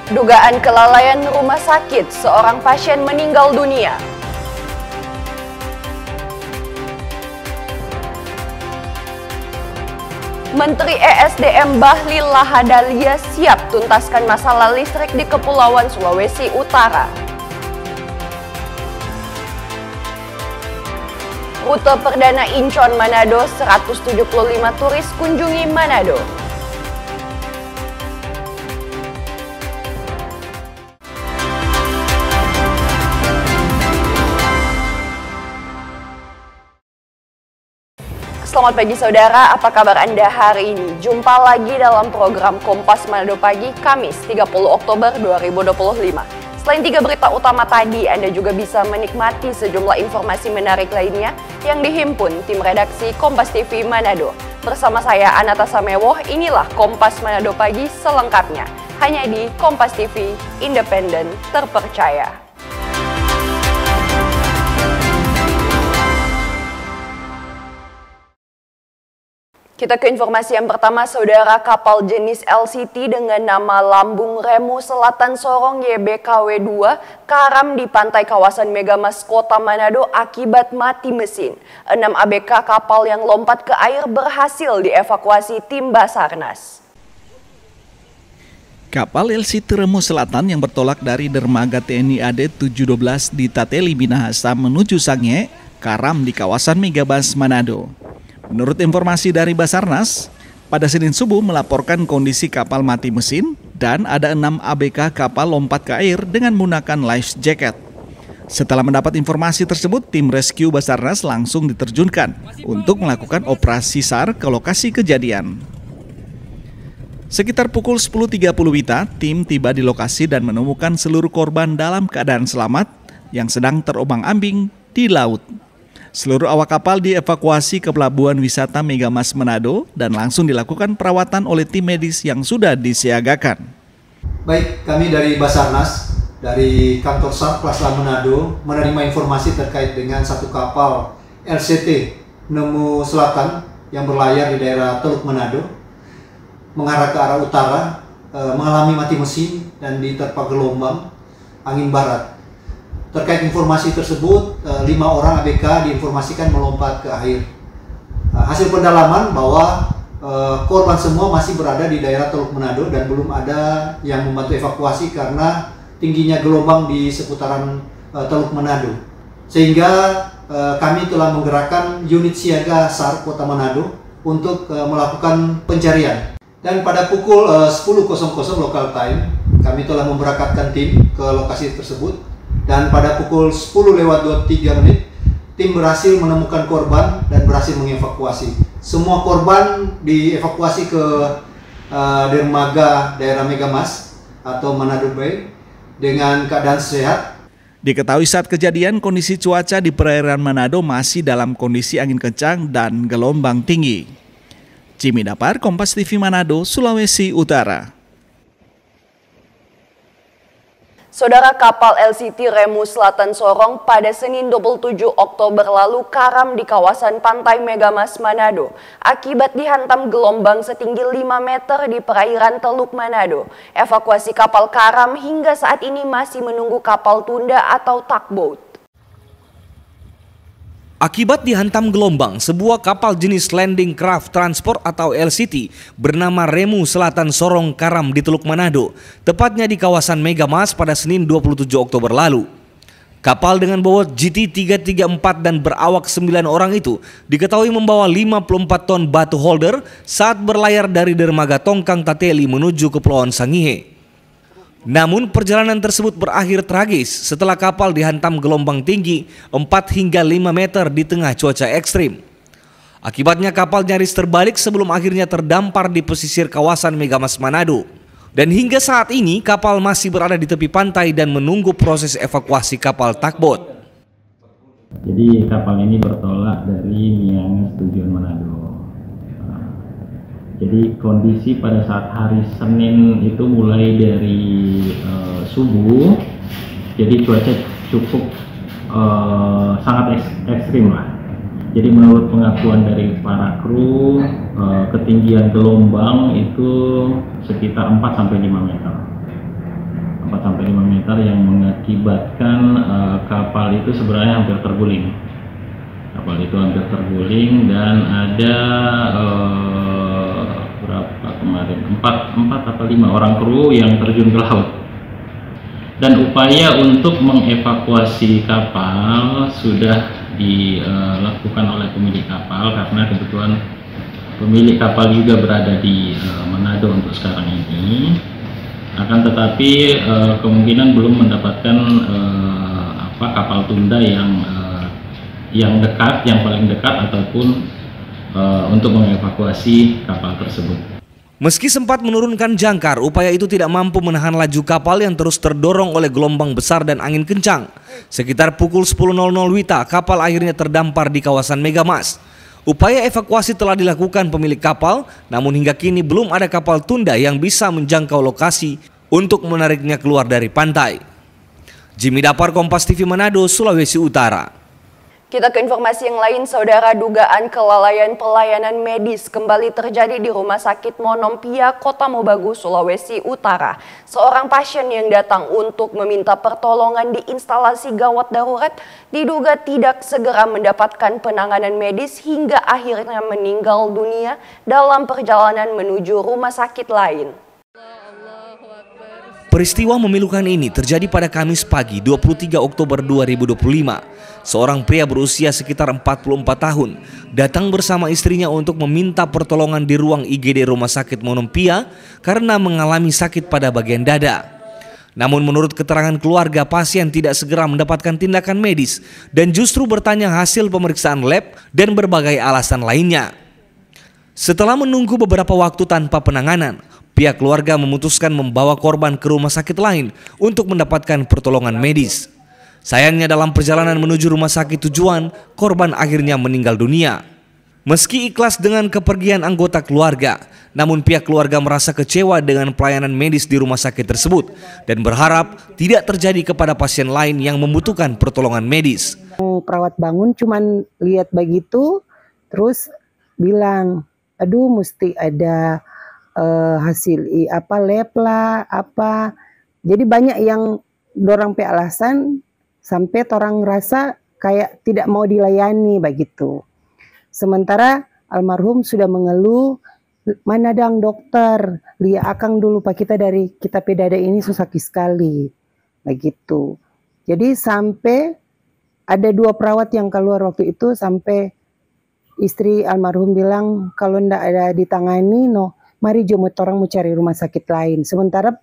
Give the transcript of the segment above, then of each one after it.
Dugaan kelalaian rumah sakit, seorang pasien meninggal dunia. Menteri ESDM Bahlil Lahadalia siap tuntaskan masalah listrik di Kepulauan Sulawesi Utara. Rute perdana Incheon Manado, 175 turis kunjungi Manado. Selamat pagi saudara, apa kabar Anda hari ini? Jumpa lagi dalam program Kompas Manado Pagi, Kamis 30 Oktober 2025. Selain 3 berita utama tadi, Anda juga bisa menikmati sejumlah informasi menarik lainnya yang dihimpun tim redaksi Kompas TV Manado. Bersama saya Anata Samewoh, inilah Kompas Manado Pagi selengkapnya. Hanya di Kompas TV, independen, terpercaya. Kita ke informasi yang pertama, saudara. Kapal jenis LCT dengan nama Lambung Remu Selatan Sorong YBKW-2 karam di pantai kawasan Megamas Kota Manado akibat mati mesin. 6 ABK kapal yang lompat ke air berhasil dievakuasi tim Basarnas. Kapal LCT Remu Selatan yang bertolak dari dermaga TNI AD 712 di Tateli Minahasa menuju Sangihe karam di kawasan Megamas Manado. Menurut informasi dari Basarnas, pada Senin subuh melaporkan kondisi kapal mati mesin dan ada 6 ABK kapal lompat ke air dengan menggunakan life jacket. Setelah mendapat informasi tersebut, tim rescue Basarnas langsung diterjunkan untuk melakukan operasi SAR ke lokasi kejadian. Sekitar pukul 10.30 WITA, tim tiba di lokasi dan menemukan seluruh korban dalam keadaan selamat yang sedang terombang-ambing di laut. Seluruh awak kapal dievakuasi ke Pelabuhan Wisata Megamas Manado dan langsung dilakukan perawatan oleh tim medis yang sudah disiagakan. Baik, kami dari Basarnas, dari kantor SAR Plasla Manado menerima informasi terkait dengan satu kapal LCT Remu Selatan yang berlayar di daerah Teluk Manado mengarah ke arah utara, mengalami mati mesin dan diterpa gelombang angin barat. Terkait informasi tersebut, 5 orang ABK diinformasikan melompat ke air. Hasil pendalaman bahwa korban semua masih berada di daerah Teluk Manado dan belum ada yang membantu evakuasi karena tingginya gelombang di seputaran Teluk Manado. Sehingga kami telah menggerakkan unit siaga SAR Kota Manado untuk melakukan pencarian. Dan pada pukul 10.00 local time, kami telah memberangkatkan tim ke lokasi tersebut. Dan pada pukul 10:23, tim berhasil menemukan korban dan berhasil mengevakuasi. Semua korban dievakuasi ke dermaga daerah Megamas atau Manado Bay dengan keadaan sehat. Diketahui saat kejadian kondisi cuaca di perairan Manado masih dalam kondisi angin kencang dan gelombang tinggi. Jimmy Dapar, Kompas TV Manado, Sulawesi Utara. Saudara, kapal LCT Remu Selatan Sorong pada Senin 27 Oktober lalu karam di kawasan pantai Megamas Manado akibat dihantam gelombang setinggi 5 meter di perairan Teluk Manado. Evakuasi kapal karam hingga saat ini masih menunggu kapal tunda atau tugboat. Akibat dihantam gelombang, sebuah kapal jenis Landing Craft Transport atau LCT bernama Remu Selatan Sorong karam di Teluk Manado, tepatnya di kawasan Megamas pada Senin 27 Oktober lalu. Kapal dengan bobot GT334 dan berawak 9 orang itu diketahui membawa 54 ton batu holder saat berlayar dari dermaga Tongkang Tateli menuju Kepulauan Sangihe. Namun perjalanan tersebut berakhir tragis setelah kapal dihantam gelombang tinggi 4 hingga 5 meter di tengah cuaca ekstrim. Akibatnya kapal nyaris terbalik sebelum akhirnya terdampar di pesisir kawasan Megamas Manado. Dan hingga saat ini kapal masih berada di tepi pantai dan menunggu proses evakuasi kapal tugboat. Jadi kapal ini bertolak dari Miangas tujuan Manado. Jadi kondisi pada saat hari Senin itu mulai dari subuh, jadi cuaca cukup sangat ekstrim lah. Jadi menurut pengakuan dari para kru, ketinggian gelombang itu sekitar 4-5 meter. 4-5 meter yang mengakibatkan kapal itu sebenarnya hampir terguling. Kapal itu hampir terguling dan ada berapa kemarin 4 atau 5 orang kru yang terjun ke laut. Dan upaya untuk mengevakuasi kapal sudah dilakukan oleh pemilik kapal karena kebetulan pemilik kapal juga berada di Manado untuk sekarang ini. Akan tetapi kemungkinan belum mendapatkan kapal tunda yang dekat, yang paling dekat ataupun untuk mengevakuasi kapal tersebut. Meski sempat menurunkan jangkar, upaya itu tidak mampu menahan laju kapal yang terus terdorong oleh gelombang besar dan angin kencang. Sekitar pukul 10.00 WITA, kapal akhirnya terdampar di kawasan Megamas. Upaya evakuasi telah dilakukan pemilik kapal, namun hingga kini belum ada kapal tunda yang bisa menjangkau lokasi untuk menariknya keluar dari pantai. Jimmy Dapar, Kompas TV Manado, Sulawesi Utara. Kita ke informasi yang lain, saudara. Dugaan kelalaian pelayanan medis kembali terjadi di Rumah Sakit Monompia, Kota Mobagu, Sulawesi Utara. Seorang pasien yang datang untuk meminta pertolongan di instalasi gawat darurat diduga tidak segera mendapatkan penanganan medis hingga akhirnya meninggal dunia dalam perjalanan menuju rumah sakit lain. Peristiwa memilukan ini terjadi pada Kamis pagi 23 Oktober 2025. Seorang pria berusia sekitar 44 tahun datang bersama istrinya untuk meminta pertolongan di ruang IGD Rumah Sakit Monompia karena mengalami sakit pada bagian dada. Namun menurut keterangan keluarga, pasien tidak segera mendapatkan tindakan medis dan justru bertanya hasil pemeriksaan lab dan berbagai alasan lainnya. Setelah menunggu beberapa waktu tanpa penanganan, pihak keluarga memutuskan membawa korban ke rumah sakit lain untuk mendapatkan pertolongan medis. Sayangnya dalam perjalanan menuju rumah sakit tujuan, korban akhirnya meninggal dunia. Meski ikhlas dengan kepergian anggota keluarga, namun pihak keluarga merasa kecewa dengan pelayanan medis di rumah sakit tersebut dan berharap tidak terjadi kepada pasien lain yang membutuhkan pertolongan medis. Perawat bangun cuman lihat begitu, terus bilang, aduh mesti ada hasil lab lah apa. Jadi banyak yang dorang pe alasan sampai orang rasa kayak tidak mau dilayani begitu. Sementara almarhum sudah mengeluh, mana dang dokter, lihat akang dulu pak kita dari kita pe dada ini susah sekali begitu. Jadi sampai ada 2 perawat yang keluar waktu itu, sampai istri almarhum bilang kalau ndak ada ditangani mari jemput orang mau cari rumah sakit lain. Sementara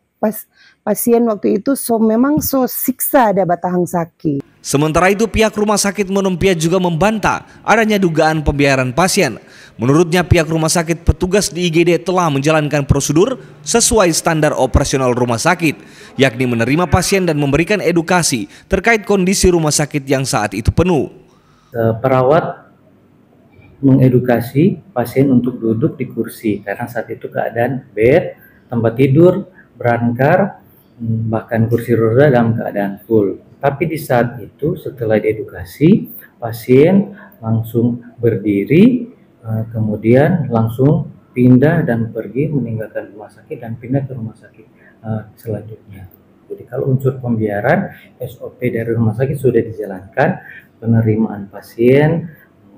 pasien waktu itu memang siksa ada batahang sakit. Sementara itu pihak Rumah Sakit Monompia juga membantah adanya dugaan pembiaran pasien. Menurutnya pihak rumah sakit, petugas di IGD telah menjalankan prosedur sesuai standar operasional rumah sakit, yakni menerima pasien dan memberikan edukasi terkait kondisi rumah sakit yang saat itu penuh. Perawat mengedukasi pasien untuk duduk di kursi karena saat itu keadaan bed, tempat tidur, berangkar, bahkan kursi roda dalam keadaan full. Tapi di saat itu setelah diedukasi, pasien langsung berdiri, kemudian langsung pindah dan pergi meninggalkan rumah sakit dan pindah ke rumah sakit selanjutnya. Jadi kalau unsur pembiaran, SOP dari rumah sakit sudah dijalankan, penerimaan pasien,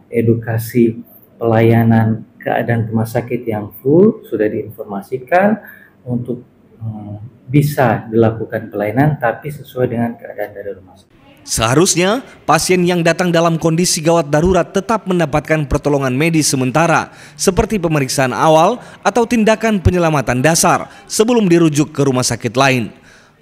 edukasi pelayanan keadaan rumah sakit yang full sudah diinformasikan untuk bisa dilakukan pelayanan tapi sesuai dengan keadaan dari rumah sakit. Seharusnya pasien yang datang dalam kondisi gawat darurat tetap mendapatkan pertolongan medis sementara seperti pemeriksaan awal atau tindakan penyelamatan dasar sebelum dirujuk ke rumah sakit lain.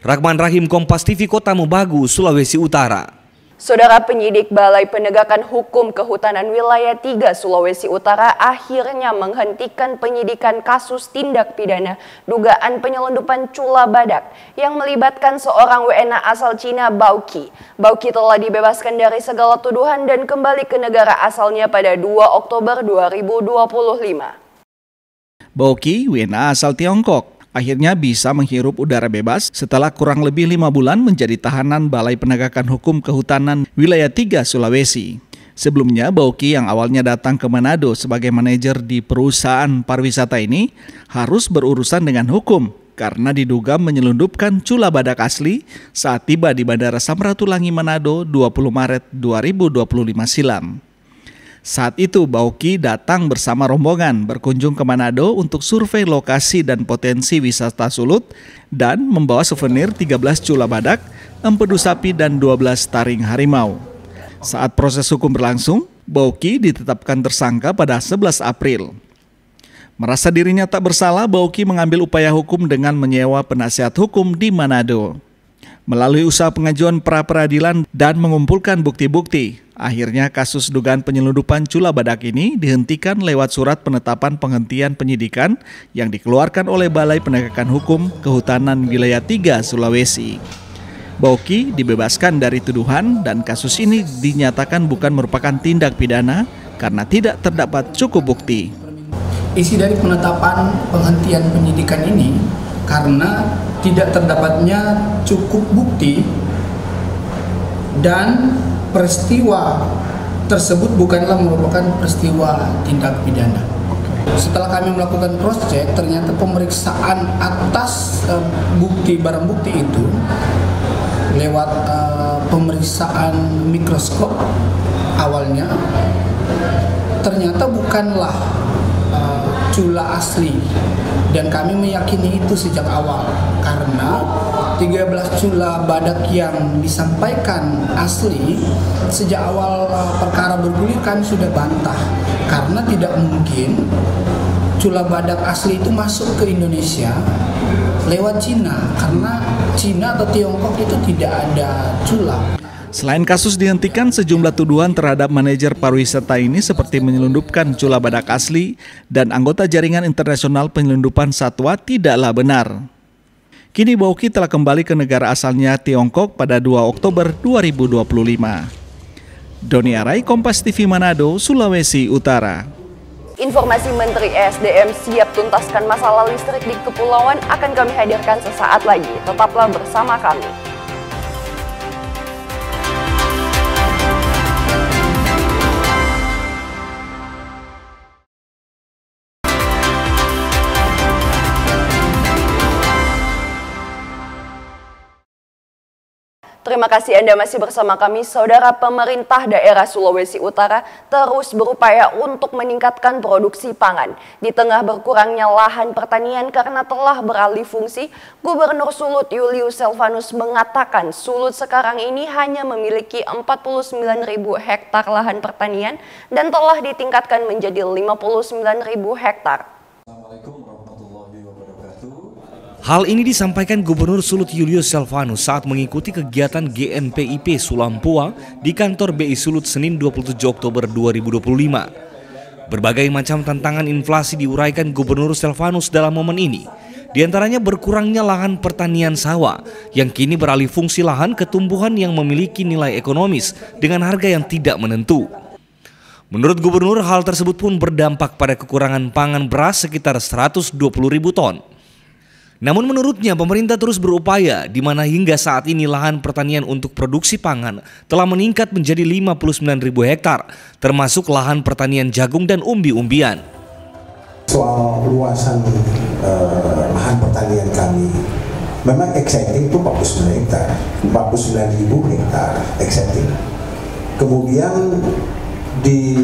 Rahman Rahim, Kompas TV, Kota Mobagu, Sulawesi Utara. Saudara, penyidik Balai Penegakan Hukum Kehutanan Wilayah 3 Sulawesi Utara akhirnya menghentikan penyidikan kasus tindak pidana dugaan penyelundupan cula badak yang melibatkan seorang WNA asal Cina, Bauki. Bauki telah dibebaskan dari segala tuduhan dan kembali ke negara asalnya pada 2 Oktober 2025. Bauki, WNA asal Tiongkok, akhirnya bisa menghirup udara bebas setelah kurang lebih 5 bulan menjadi tahanan Balai Penegakan Hukum Kehutanan Wilayah 3 Sulawesi. Sebelumnya, Bauki yang awalnya datang ke Manado sebagai manajer di perusahaan pariwisata ini harus berurusan dengan hukum karena diduga menyelundupkan cula badak asli saat tiba di Bandara Samratulangi Manado 20 Maret 2025 silam. Saat itu Bauki datang bersama rombongan berkunjung ke Manado untuk survei lokasi dan potensi wisata Sulut dan membawa souvenir 13 cula badak, empedu sapi dan 12 taring harimau. Saat proses hukum berlangsung, Bauki ditetapkan tersangka pada 11 April. Merasa dirinya tak bersalah, Bauki mengambil upaya hukum dengan menyewa penasihat hukum di Manado. Melalui usaha pengajuan pra-peradilan dan mengumpulkan bukti-bukti, akhirnya kasus dugaan penyelundupan cula badak ini dihentikan lewat surat penetapan penghentian penyidikan yang dikeluarkan oleh Balai Penegakan Hukum Kehutanan Wilayah 3 Sulawesi. Bauki dibebaskan dari tuduhan dan kasus ini dinyatakan bukan merupakan tindak pidana karena tidak terdapat cukup bukti. Isi dari penetapan penghentian penyidikan ini karena tidak terdapatnya cukup bukti dan peristiwa tersebut bukanlah merupakan peristiwa tindak pidana. Setelah kami melakukan cross check, ternyata pemeriksaan atas barang bukti itu lewat pemeriksaan mikroskop awalnya ternyata bukanlah cula asli, dan kami meyakini itu sejak awal karena 13 cula badak yang disampaikan asli sejak awal perkara bergulir kami sudah bantah karena tidak mungkin cula badak asli itu masuk ke Indonesia lewat Cina karena Cina atau Tiongkok itu tidak ada cula. Selain kasus dihentikan, sejumlah tuduhan terhadap manajer pariwisata ini seperti menyelundupkan cula badak asli dan anggota jaringan internasional penyelundupan satwa tidaklah benar. Kini Bauki telah kembali ke negara asalnya Tiongkok pada 2 Oktober 2025. Doni Arai, Kompas TV Manado, Sulawesi Utara. Informasi Menteri ESDM siap tuntaskan masalah listrik di kepulauan akan kami hadirkan sesaat lagi. Tetaplah bersama kami. Terima kasih Anda masih bersama kami. Saudara, pemerintah daerah Sulawesi Utara terus berupaya untuk meningkatkan produksi pangan. Di tengah berkurangnya lahan pertanian karena telah beralih fungsi, Gubernur Sulut Julius Selvanus mengatakan Sulut sekarang ini hanya memiliki 49.000 hektar lahan pertanian dan telah ditingkatkan menjadi 59.000 hektar. Assalamualaikum. Hal ini disampaikan Gubernur Sulut Julius Selvanus saat mengikuti kegiatan GNPIP Sulampua di kantor BI Sulut Senin 27 Oktober 2025. Berbagai macam tantangan inflasi diuraikan Gubernur Selvanus dalam momen ini. Di antaranya berkurangnya lahan pertanian sawah yang kini beralih fungsi lahan ke tumbuhan yang memiliki nilai ekonomis dengan harga yang tidak menentu. Menurut Gubernur, hal tersebut pun berdampak pada kekurangan pangan beras sekitar 120.000 ton. Namun menurutnya pemerintah terus berupaya di mana hingga saat ini lahan pertanian untuk produksi pangan telah meningkat menjadi 59.000 hektar, termasuk lahan pertanian jagung dan umbi-umbian. Soal luasan lahan pertanian kami, memang exciting itu 49 hektar, 49.000 hektar exciting. Kemudian di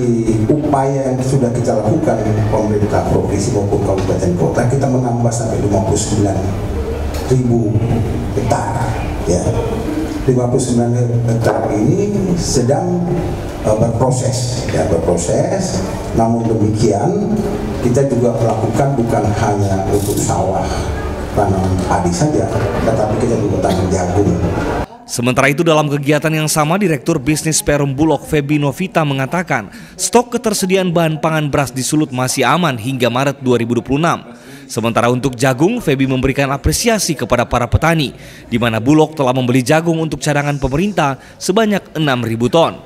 upaya yang sudah kita lakukan pemerintah provinsi maupun kabupaten kota, kita menambah sampai 59.000 hektar ya. 59 hektar ini sedang berproses. Namun demikian kita juga melakukan bukan hanya untuk sawah tanam padi saja, tetapi kita juga tanam jagung. Sementara itu dalam kegiatan yang sama, Direktur Bisnis Perum Bulog Febi Novita mengatakan stok ketersediaan bahan pangan beras di Sulut masih aman hingga Maret 2026. Sementara untuk jagung, Febi memberikan apresiasi kepada para petani, di mana Bulog telah membeli jagung untuk cadangan pemerintah sebanyak 6.000 ton.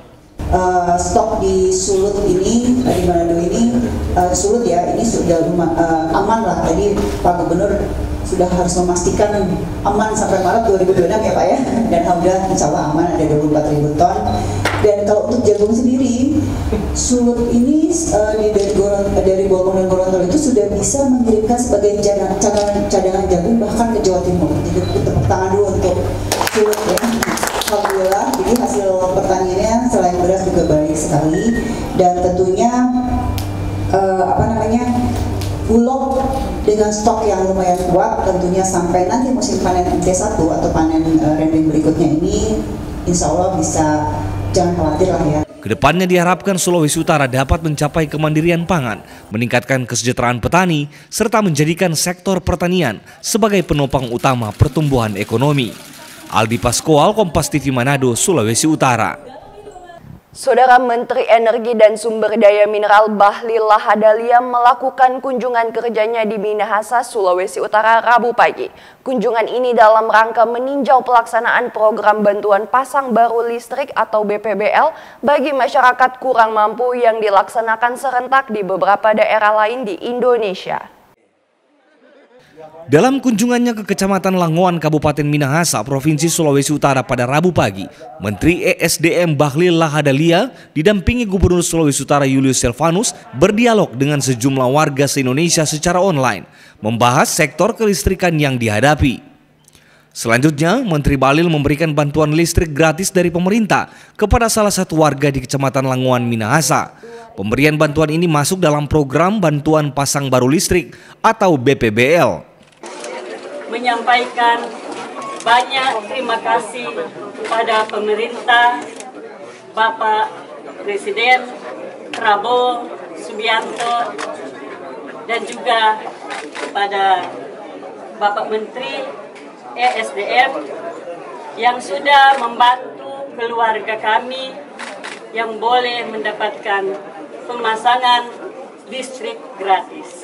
Stok di Sulut ini, di Manado ini, Sulut ya, ini sudah aman lah. Tadi Pak Gubernur sudah harus memastikan aman sampai Maret 2026 ya Pak ya, dan alhamdulillah insya Allah aman, ada 24.000 ton. Dan kalau untuk jagung sendiri, Sulut ini dari Bolong dan Gorontalo itu sudah bisa mengirimkan sebagai cadangan jagung bahkan ke Jawa Timur. Jadi tepuk tangan dulu untuk Sulut ya. Alhamdulillah, jadi hasil pertaniannya selain beras juga baik sekali, dan tentunya Bulog dengan stok yang lumayan kuat tentunya sampai nanti musim panen MT1 atau panen rendeng berikutnya ini insya Allah bisa, jangan khawatir lah ya. Kedepannya diharapkan Sulawesi Utara dapat mencapai kemandirian pangan, meningkatkan kesejahteraan petani, serta menjadikan sektor pertanian sebagai penopang utama pertumbuhan ekonomi. Aldi Pascoal, Kompas TV Manado, Sulawesi Utara. Saudara Menteri Energi dan Sumber Daya Mineral Bahlil Lahadalia melakukan kunjungan kerjanya di Minahasa, Sulawesi Utara Rabu pagi. Kunjungan ini dalam rangka meninjau pelaksanaan program bantuan pasang baru listrik atau BPBL bagi masyarakat kurang mampu yang dilaksanakan serentak di beberapa daerah lain di Indonesia. Dalam kunjungannya ke Kecamatan Langoan, Kabupaten Minahasa, Provinsi Sulawesi Utara pada Rabu pagi, Menteri ESDM Bahlil Lahadalia didampingi Gubernur Sulawesi Utara Julius Silvanus berdialog dengan sejumlah warga se-Indonesia secara online, membahas sektor kelistrikan yang dihadapi. Selanjutnya, Menteri Bahlil memberikan bantuan listrik gratis dari pemerintah kepada salah satu warga di Kecamatan Langoan, Minahasa. Pemberian bantuan ini masuk dalam program Bantuan Pasang Baru Listrik atau BPBL. Menyampaikan banyak terima kasih kepada pemerintah, Bapak Presiden Prabowo Subianto, dan juga kepada Bapak Menteri ESDM yang sudah membantu keluarga kami yang boleh mendapatkan pemasangan listrik gratis.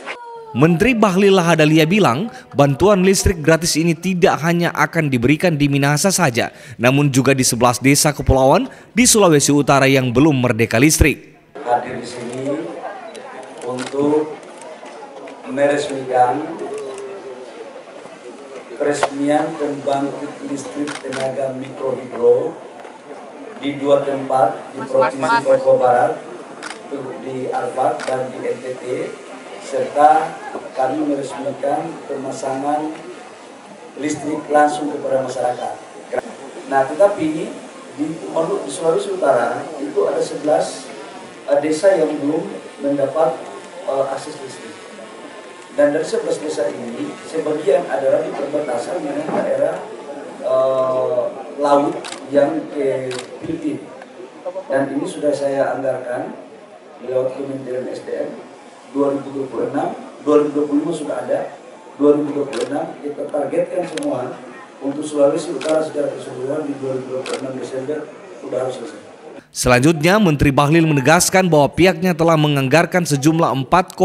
Menteri Bahlil Lahadalia bilang bantuan listrik gratis ini tidak hanya akan diberikan di Minahasa saja, namun juga di 11 desa kepulauan di Sulawesi Utara yang belum merdeka listrik. Hadir di sini untuk meresmikan peresmian pembangkit listrik tenaga mikrohidro di 2 tempat di Provinsi Papua Barat, di Albat dan di NTT, serta kami meresmikan pemasangan listrik langsung kepada masyarakat. Nah, tetapi di Sulawesi Utara itu ada 11 desa yang belum mendapat akses listrik. Dan dari 11 desa ini, sebagian adalah di perbatasan dengan daerah laut yang ke Filipina. Dan ini sudah saya anggarkan lewat Kementerian SDM 2025 sudah ada, 2026 kita targetkan semua untuk Sulawesi Utara secara keseluruhan di 2026 Desember sudah harus selesai. Selanjutnya, Menteri Bahlil menegaskan bahwa pihaknya telah menganggarkan sejumlah 4,5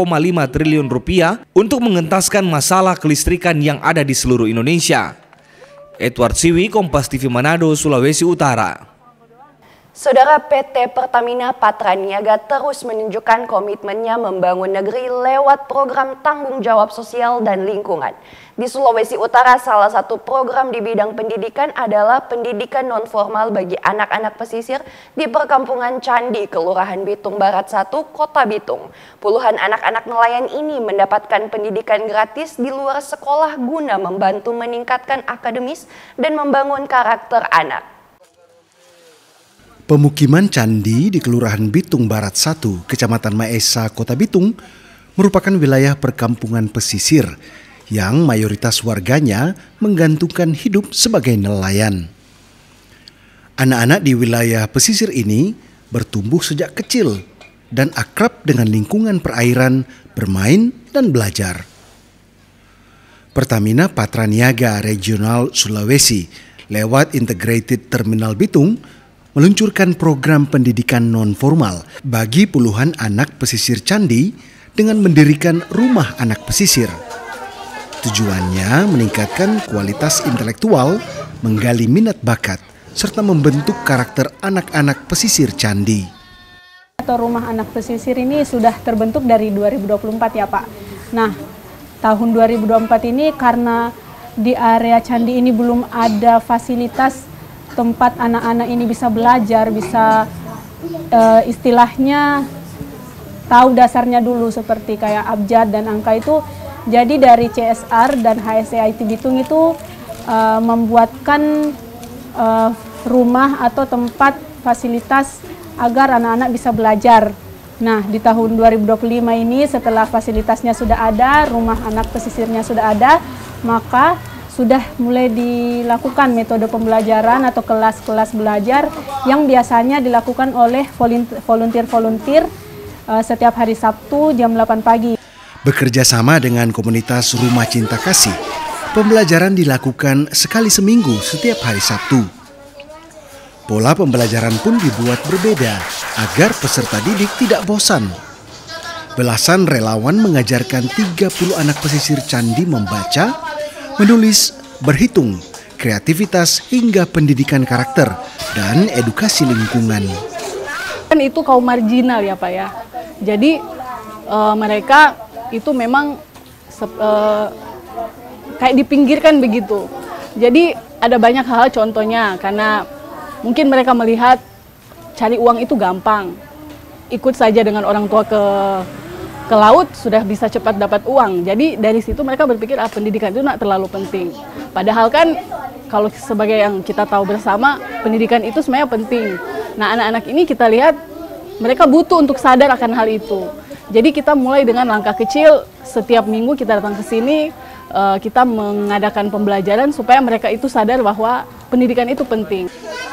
triliun rupiah untuk mengentaskan masalah kelistrikan yang ada di seluruh Indonesia. Edward Siwi, Kompas TV Manado, Sulawesi Utara. Saudara, PT Pertamina Patraniaga terus menunjukkan komitmennya membangun negeri lewat program tanggung jawab sosial dan lingkungan. Di Sulawesi Utara, salah satu program di bidang pendidikan adalah pendidikan non-formal bagi anak-anak pesisir di perkampungan Candi, Kelurahan Bitung Barat 1, Kota Bitung. Puluhan anak-anak nelayan ini mendapatkan pendidikan gratis di luar sekolah guna membantu meningkatkan akademis dan membangun karakter anak. Pemukiman Candi di Kelurahan Bitung Barat 1, Kecamatan Maesa, Kota Bitung, merupakan wilayah perkampungan pesisir yang mayoritas warganya menggantungkan hidup sebagai nelayan. Anak-anak di wilayah pesisir ini bertumbuh sejak kecil dan akrab dengan lingkungan perairan, bermain dan belajar. Pertamina Patraniaga Regional Sulawesi lewat Integrated Terminal Bitung meluncurkan program pendidikan non-formal bagi puluhan anak pesisir Candi dengan mendirikan rumah anak pesisir. Tujuannya meningkatkan kualitas intelektual, menggali minat bakat, serta membentuk karakter anak-anak pesisir Candi. Atau rumah anak pesisir ini sudah terbentuk dari 2024 ya Pak. Nah, tahun 2024 ini karena di area Candi ini belum ada fasilitas tempat anak-anak ini bisa belajar, bisa istilahnya tahu dasarnya dulu seperti kayak abjad dan angka itu. Jadi dari CSR dan HSCIT Bitung itu membuatkan rumah atau tempat fasilitas agar anak-anak bisa belajar. Nah, di tahun 2025 ini setelah fasilitasnya sudah ada, rumah anak pesisirnya sudah ada, maka sudah mulai dilakukan metode pembelajaran atau kelas-kelas belajar yang biasanya dilakukan oleh volunteer setiap hari Sabtu jam 8 pagi. Bekerja sama dengan komunitas Rumah Cinta Kasih, pembelajaran dilakukan sekali seminggu setiap hari Sabtu. Pola pembelajaran pun dibuat berbeda agar peserta didik tidak bosan. Belasan relawan mengajarkan 30 anak pesisir Candi membaca, menulis, berhitung, kreativitas hingga pendidikan karakter dan edukasi lingkungan. Kan itu kaum marginal ya Pak ya. Jadi mereka itu memang kayak dipinggirkan begitu. Jadi ada banyak hal contohnya karena mungkin mereka melihat cari uang itu gampang. Ikut saja dengan orang tua ke laut sudah bisa cepat dapat uang. Jadi dari situ mereka berpikir pendidikan itu tidak terlalu penting. Padahal kan kalau sebagai yang kita tahu bersama, pendidikan itu sebenarnya penting. Nah, anak-anak ini kita lihat mereka butuh untuk sadar akan hal itu. Jadi kita mulai dengan langkah kecil, setiap minggu kita datang ke sini, kita mengadakan pembelajaran supaya mereka itu sadar bahwa pendidikan itu penting.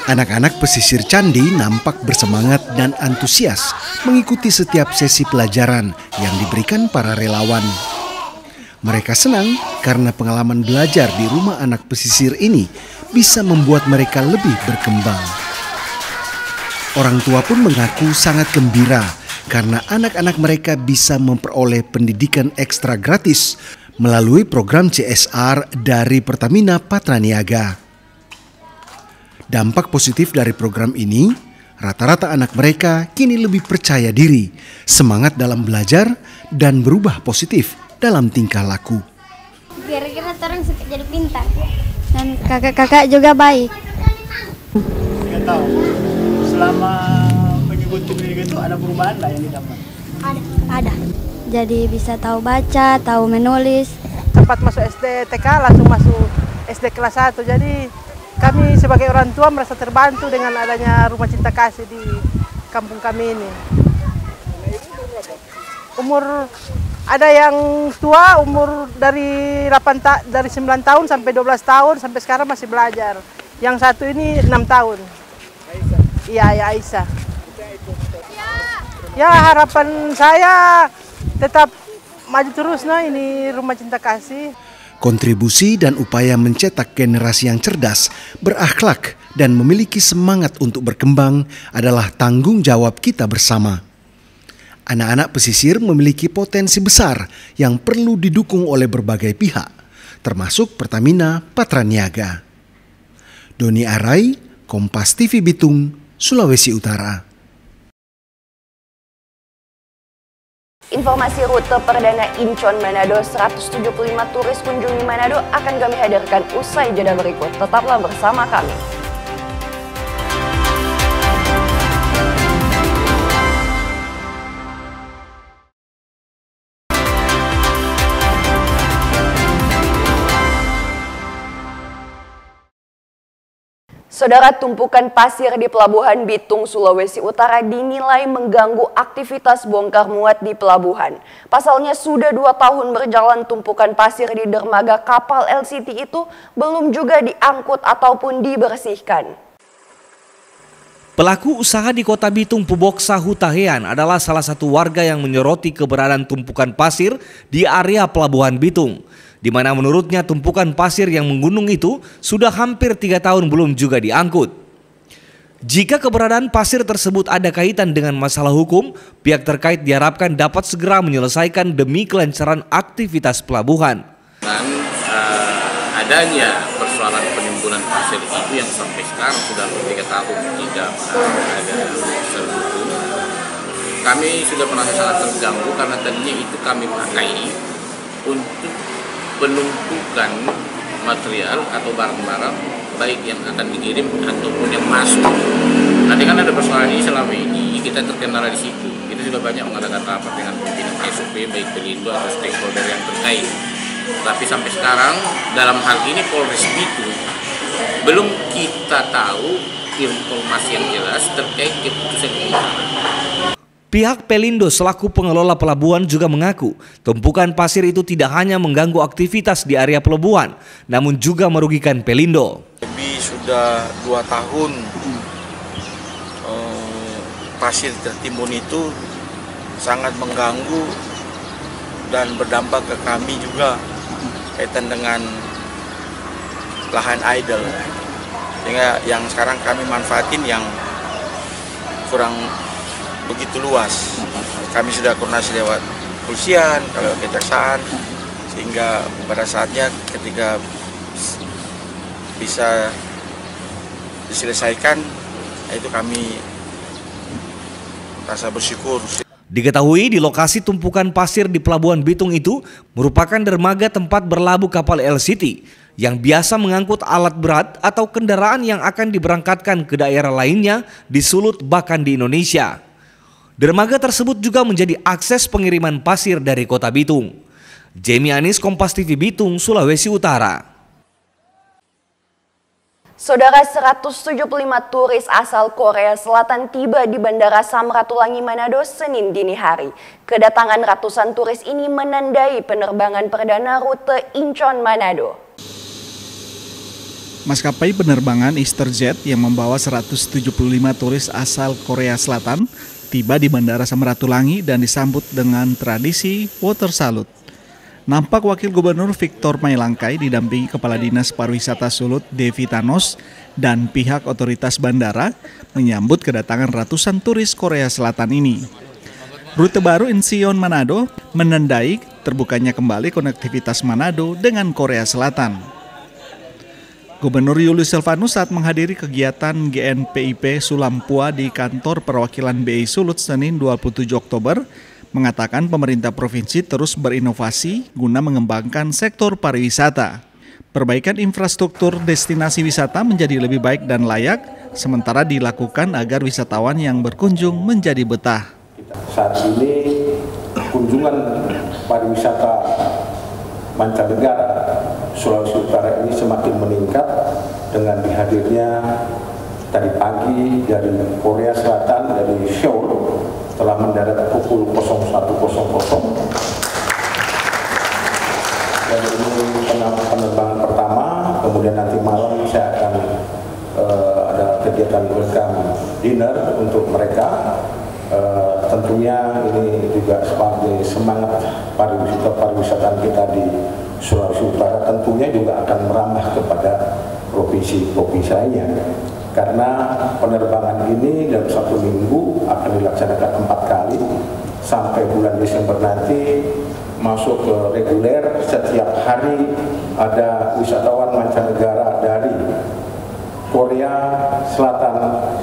Anak-anak pesisir Candi nampak bersemangat dan antusias mengikuti setiap sesi pelajaran yang diberikan para relawan. Mereka senang karena pengalaman belajar di rumah anak pesisir ini bisa membuat mereka lebih berkembang. Orang tua pun mengaku sangat gembira karena anak-anak mereka bisa memperoleh pendidikan ekstra gratis melalui program CSR dari Pertamina Patraniaga. Dampak positif dari program ini, rata-rata anak mereka kini lebih percaya diri, semangat dalam belajar, dan berubah positif dalam tingkah laku. Kira-kira orang suka jadi pintar, dan kakak-kakak juga baik. Nggak tahu, selama mengikuti pendidikan itu ada perubahan nggak yang didapat? Ada. Jadi bisa tahu baca, tahu menulis. Tempat masuk SD TK langsung masuk SD kelas 1. Jadi kami sebagai orang tua merasa terbantu dengan adanya Rumah Cinta Kasih di kampung kami ini. Umur ada yang tua, umur dari 9 tahun sampai 12 tahun sampai sekarang masih belajar. Yang satu ini 6 tahun. Iya, ya Aisyah. Ya harapan saya tetap maju terus ini Rumah Cinta Kasih. Kontribusi dan upaya mencetak generasi yang cerdas, berakhlak, dan memiliki semangat untuk berkembang adalah tanggung jawab kita bersama. Anak-anak pesisir memiliki potensi besar yang perlu didukung oleh berbagai pihak, termasuk Pertamina Patraniaga. Doni Arai, Kompas TV Bitung, Sulawesi Utara. Informasi rute perdana Incheon Manado 175 turis kunjungi Manado akan kami hadirkan usai jeda berikut. Tetaplah bersama kami. Saudara, tumpukan pasir di Pelabuhan Bitung, Sulawesi Utara dinilai mengganggu aktivitas bongkar muat di pelabuhan. Pasalnya sudah 2 tahun berjalan tumpukan pasir di dermaga kapal LCT itu belum juga diangkut ataupun dibersihkan. Pelaku usaha di Kota Bitung, Puboksa Hutahean adalah salah satu warga yang menyoroti keberadaan tumpukan pasir di area Pelabuhan Bitung, di mana menurutnya tumpukan pasir yang menggunung itu sudah hampir 3 tahun belum juga diangkut. Jika keberadaan pasir tersebut ada kaitan dengan masalah hukum, pihak terkait diharapkan dapat segera menyelesaikan demi kelancaran aktivitas pelabuhan. Dan adanya persoalan penimbunan pasir itu yang sampai sekarang sudah 3 tahun tidak ada unsur hukum. Kami sudah merasa sangat terganggu karena tadinya itu kami pakai untuk penumpukan material atau barang-barang baik yang akan dikirim ataupun yang masuk Nah, dengan ada persoalan ini selama ini kita terkendala di situ. Kita sudah banyak mengadakan rapat dengan pimpinan SOP baik Pelindo atau stakeholder yang terkait. Tapi sampai sekarang dalam hal ini Polres Bitung belum kita tahu informasi yang jelas terkait keputusan ini. Pihak Pelindo selaku pengelola pelabuhan juga mengaku tumpukan pasir itu tidak hanya mengganggu aktivitas di area pelabuhan, namun juga merugikan Pelindo. Lebih sudah 2 tahun pasir tertimbun itu sangat mengganggu dan berdampak ke kami juga kaitan dengan lahan idle. Sehingga yang sekarang kami manfaatin yang kurang begitu luas. Kami sudah koordinasi lewat kepolisian, kalau kejaksaan, sehingga pada saatnya ketika bisa diselesaikan, itu kami rasa bersyukur. Diketahui di lokasi tumpukan pasir di Pelabuhan Bitung itu merupakan dermaga tempat berlabuh kapal LCT yang biasa mengangkut alat berat atau kendaraan yang akan diberangkatkan ke daerah lainnya di Sulut bahkan di Indonesia. Dermaga tersebut juga menjadi akses pengiriman pasir dari Kota Bitung. Jamie Anis, Kompas TV Bitung, Sulawesi Utara. Saudara, 175 turis asal Korea Selatan tiba di Bandara Samratulangi Manado Senin dini hari. Kedatangan ratusan turis ini menandai penerbangan perdana rute Incheon Manado. Maskapai penerbangan EasterJet yang membawa 175 turis asal Korea Selatan tiba di Bandara Samratulangi dan disambut dengan tradisi water salute. Nampak Wakil Gubernur Victor Mailangkai didampingi Kepala Dinas Pariwisata Sulut Devi Thanos dan pihak otoritas bandara menyambut kedatangan ratusan turis Korea Selatan ini. Rute baru Incheon Manado menandai terbukanya kembali konektivitas Manado dengan Korea Selatan. Gubernur Julius Silvanus saat menghadiri kegiatan GNPIP Sulampua di kantor perwakilan BI Sulut Senin 27 Oktober mengatakan pemerintah provinsi terus berinovasi guna mengembangkan sektor pariwisata. Perbaikan infrastruktur destinasi wisata menjadi lebih baik dan layak, sementara dilakukan agar wisatawan yang berkunjung menjadi betah. Saat ini kunjungan pariwisata mancanegara Sulawesi Utara ini semakin meningkat dengan dihadirnya tadi pagi dari Korea Selatan, dari Seoul, telah mendarat pukul 01.00. Dan ini penerbangan pertama, kemudian nanti malam saya akan ada kegiatan welcome dinner untuk mereka. Tentunya ini juga sebagai semangat pariwisata kita di Sulawesi Utara, tentunya juga akan merambah kepada provinsi-provinsi lainnya. Karena penerbangan ini dalam 1 minggu akan dilaksanakan 4 kali sampai bulan Desember nanti masuk ke reguler. Setiap hari ada wisatawan mancanegara dari Korea Selatan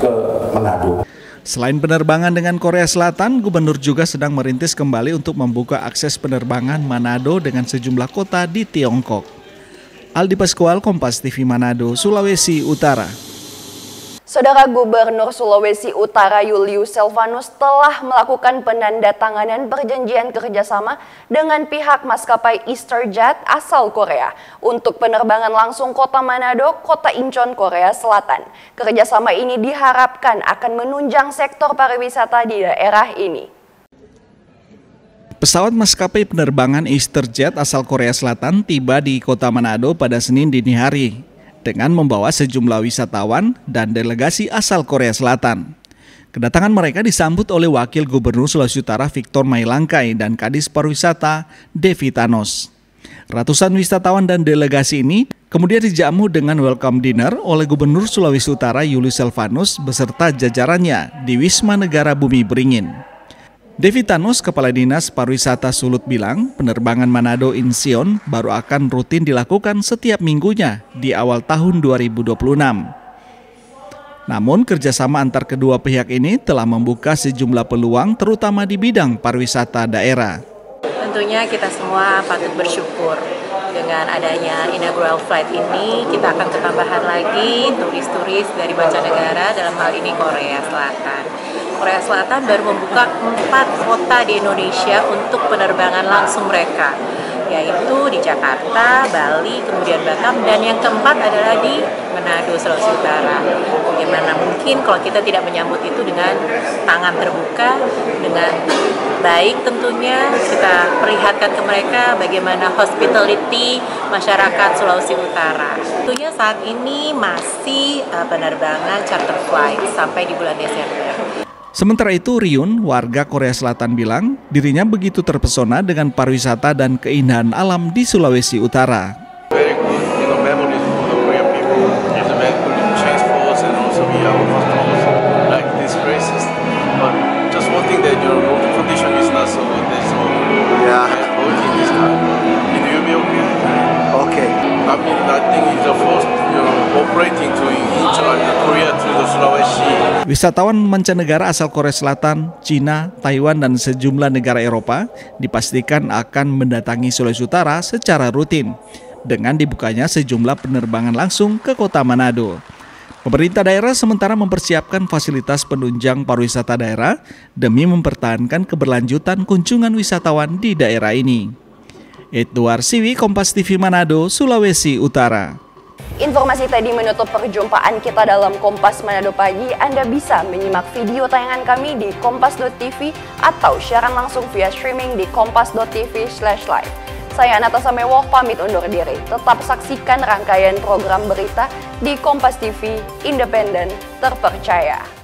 ke Manado. Selain penerbangan dengan Korea Selatan, Gubernur juga sedang merintis kembali untuk membuka akses penerbangan Manado dengan sejumlah kota di Tiongkok. Aldi Pascual, Kompas TV Manado, Sulawesi Utara. Saudara, Gubernur Sulawesi Utara Julius Silvanus telah melakukan penandatanganan perjanjian kerjasama dengan pihak maskapai EasterJet asal Korea untuk penerbangan langsung Kota Manado, Kota Incheon, Korea Selatan. Kerjasama ini diharapkan akan menunjang sektor pariwisata di daerah ini. Pesawat maskapai penerbangan EasterJet asal Korea Selatan tiba di Kota Manado pada Senin dini hari dengan membawa sejumlah wisatawan dan delegasi asal Korea Selatan. Kedatangan mereka disambut oleh Wakil Gubernur Sulawesi Utara Victor Mailangkai dan Kadis Pariwisata Devi Thanos. Ratusan wisatawan dan delegasi ini kemudian dijamu dengan welcome dinner oleh Gubernur Sulawesi Utara Julius Silvanus beserta jajarannya di Wisma Negara Bumi Beringin. Devi Thanos, Kepala Dinas Pariwisata Sulut bilang, penerbangan Manado Incheon baru akan rutin dilakukan setiap minggunya di awal tahun 2026. Namun kerjasama antar kedua pihak ini telah membuka sejumlah peluang terutama di bidang pariwisata daerah. Tentunya kita semua patut bersyukur Dengan adanya inaugural flight ini, kita akan ketambahan lagi turis-turis dari mancanegara, dalam hal ini Korea Selatan. Korea Selatan baru membuka 4 kota di Indonesia untuk penerbangan langsung mereka, yaitu di Jakarta, Bali, kemudian Batam, dan yang keempat adalah di Manado, Sulawesi Utara. Bagaimana mungkin kalau kita tidak menyambut itu dengan tangan terbuka, dengan baik tentunya, kita perlihatkan ke mereka bagaimana hospitality masyarakat Sulawesi Utara. Tentunya saat ini masih penerbangan charter flight sampai di bulan Desember. Sementara itu, Ryun, warga Korea Selatan bilang dirinya begitu terpesona dengan pariwisata dan keindahan alam di Sulawesi Utara. Very good, memories for the Korean people. It's a very good change for us and also we are customers like these places. But just one thing that your road condition is not so good, so working this time. It will be okay. Okay. I mean, I think it's the first operating to Korea to the Sulawesi. Wisatawan mancanegara asal Korea Selatan, Cina, Taiwan, dan sejumlah negara Eropa dipastikan akan mendatangi Sulawesi Utara secara rutin dengan dibukanya sejumlah penerbangan langsung ke kota Manado. Pemerintah daerah sementara mempersiapkan fasilitas penunjang pariwisata daerah demi mempertahankan keberlanjutan kunjungan wisatawan di daerah ini. Edward Siwi, Kompas TV Manado, Sulawesi Utara. Informasi tadi menutup perjumpaan kita dalam Kompas Manado Pagi. Anda bisa menyimak video tayangan kami di kompas.tv atau siaran langsung via streaming di kompas.tv/live. Saya Natasha Mewoh pamit undur diri. Tetap saksikan rangkaian program berita di Kompas TV, independen, terpercaya.